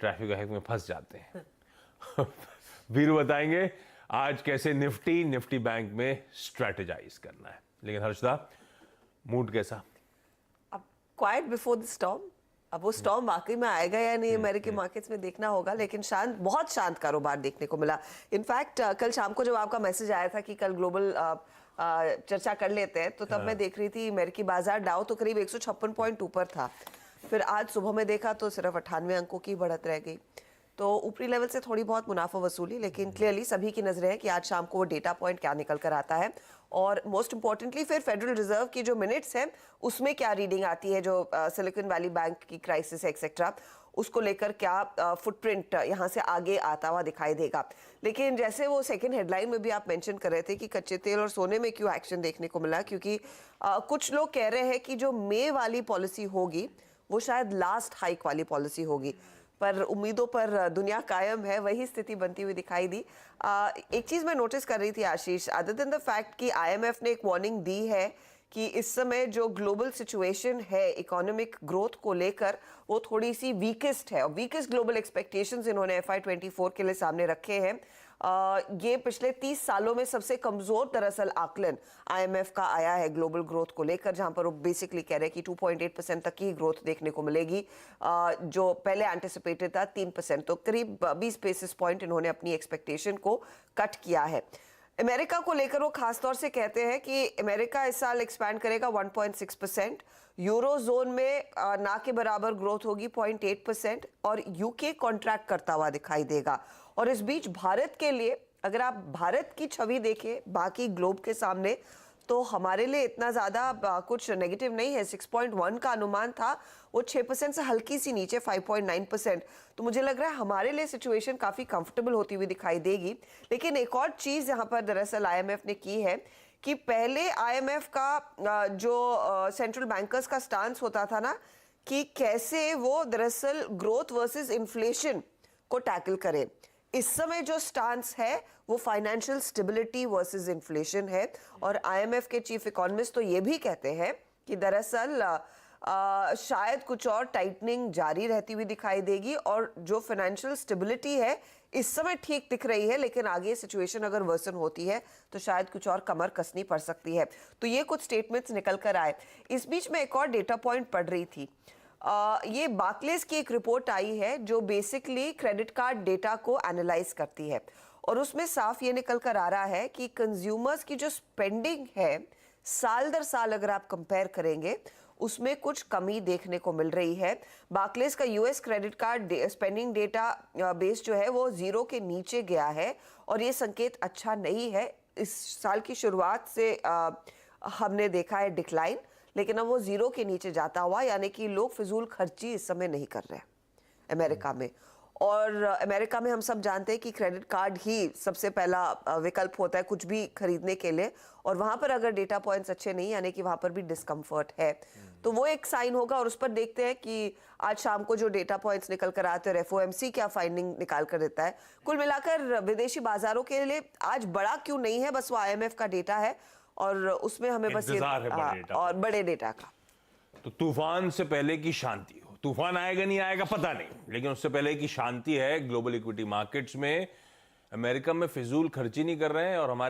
Traffic वैफिक में फंस जाते हैं। वीरू बताएंगे आज कैसे निफ्टी बैंक में स्ट्रेटेजाइज करना है। लेकिन हर्षदा, मूड कैसा? अब क्वाइट बिफोर द स्टॉर्म। अब वो स्टॉर्म वाकई में आएगा या नहीं अमेरिकी मार्केट्स में देखना होगा, लेकिन शांत, बहुत शांत कारोबार देखने को मिला। इनफैक्ट कल शाम को जब आपका मैसेज आया था कि कल ग्लोबल चर्चा कर लेते हैं, तो तब मैं देख रही थी अमेरिकी बाजार डाउ तो करीब 156 पॉइंट ऊपर था। फिर आज सुबह में देखा तो सिर्फ 98 अंकों की बढ़त रह गई। तो ऊपरी लेवल से थोड़ी बहुत मुनाफा वसूली, लेकिन क्लियरली सभी की नजरें हैं कि आज शाम को वो डेटा पॉइंट क्या निकल कर आता है, और मोस्ट इंपॉर्टेंटली फिर फेडरल रिजर्व की जो मिनट्स हैं उसमें क्या रीडिंग आती है, जो सिलिकॉन वैली बैंक की क्राइसिस एक्सेट्रा, उसको लेकर क्या फुटप्रिंट यहाँ से आगे आता हुआ दिखाई देगा। लेकिन जैसे वो सेकंड हेडलाइन में भी आप मेंशन कर रहे थे कि कच्चे तेल और सोने में क्यों एक्शन देखने को मिला, क्योंकि कुछ लोग कह रहे हैं कि जो मई वाली पॉलिसी होगी वो शायद लास्ट हाइक वाली पॉलिसी होगी, पर उम्मीदों पर दुनिया कायम है, वही स्थिति बनती हुई दिखाई दी। एक चीज मैं नोटिस कर रही थी आशीष, अदर देन द फैक्ट कि आईएमएफ ने एक वार्निंग दी है कि इस समय जो ग्लोबल सिचुएशन है इकोनॉमिक ग्रोथ को लेकर वो थोड़ी सी वीकेस्ट है, और वीकेस्ट ग्लोबल एक्सपेक्टेशंस इन्होंने FY24 के लिए सामने रखे हैं। ये पिछले 30 सालों में सबसे कमजोर दरअसल आकलन आईएमएफ का आया है ग्लोबल ग्रोथ को लेकर, जहां पर वो बेसिकली कह रहे हैं कि 2.8% तक की ग्रोथ देखने को मिलेगी, जो पहले एंटिसिपेटेड था 3%। तो करीब 20 बेसिस पॉइंट इन्होंने अपनी एक्सपेक्टेशन को कट किया है। अमेरिका को लेकर वो खासतौर से कहते हैं कि अमेरिका इस साल एक्सपैंड करेगा 1.6%, यूरो जोन में ना के बराबर ग्रोथ होगी 0.8%, और यूके कॉन्ट्रैक्ट करता हुआ दिखाई देगा। और इस बीच भारत के लिए अगर आप भारत की छवि देखें बाकी ग्लोब के सामने, तो हमारे लिए इतना ज़्यादा कुछ नेगेटिव नहीं है। 6.1 का अनुमान था, वो 6% से हल्की सी नीचे 5.9%। तो मुझे लग रहा है हमारे लिए सिचुएशन काफ़ी कंफर्टेबल होती हुई दिखाई देगी। लेकिन एक और चीज़ यहाँ पर दरअसल आईएमएफ ने की है कि पहले आईएमएफ का जो सेंट्रल बैंकर्स का स्टांस होता था ना, कि कैसे वो दरअसल ग्रोथ वर्सेस इन्फ्लेशन को टैकल करें, इस समय जो स्टांस है वो फाइनेंशियल स्टेबिलिटी वर्सेस इन्फ्लेशन है। और आईएमएफ के चीफ इकोनॉमिस्ट तो ये भी कहते हैं कि दरअसल शायद कुछ और टाइटनिंग जारी रहती हुई दिखाई देगी, और जो फाइनेंशियल स्टेबिलिटी है इस समय ठीक दिख रही है, लेकिन आगे सिचुएशन अगर वर्सन होती है तो शायद कुछ और कमर कसनी पड़ सकती है। तो ये कुछ स्टेटमेंट्स निकल कर आए। इस बीच में एक और डेटा पॉइंट पढ़ रही थी, ये बार्कलेज की एक रिपोर्ट आई है जो बेसिकली क्रेडिट कार्ड डेटा को एनालाइज करती है, और उसमें साफ ये निकल कर आ रहा है कि कंज्यूमर्स की जो स्पेंडिंग है साल दर साल अगर आप कंपेयर करेंगे उसमें कुछ कमी देखने को मिल रही है। बार्कलेज का US credit card spending data base जो है वो 0 के नीचे गया है, और ये संकेत अच्छा नहीं है। इस साल की शुरुआत से हमने देखा है डिक्लाइन, लेकिन अब वो 0 के नीचे जाता हुआ, यानी कि लोग फिजूल खर्ची इस समय नहीं कर रहे अमेरिका में। और अमेरिका में हम सब जानते हैं कि क्रेडिट कार्ड ही सबसे पहला विकल्प होता है कुछ भी खरीदने के लिए, और वहां पर अगर डेटा पॉइंट्स अच्छे नहीं, यानी कि वहां पर भी डिस्कम्फर्ट है, तो वो एक साइन होगा। और उस पर देखते हैं कि आज शाम को जो डेटा पॉइंट्स निकल कर आते हैं और FOMC क्या फाइंडिंग निकाल कर देता है। कुल मिलाकर विदेशी बाजारों के लिए आज बड़ा क्यों नहीं है, बस वो IMF का डेटा है, और उसमें हमें बस ये और बड़े डेटा का। तो तूफान से पहले की शांति हो, तूफान आएगा नहीं आएगा पता नहीं, लेकिन उससे पहले की शांति है ग्लोबल इक्विटी मार्केट्स में। अमेरिका में फिजूल खर्ची नहीं कर रहे हैं, और हमारे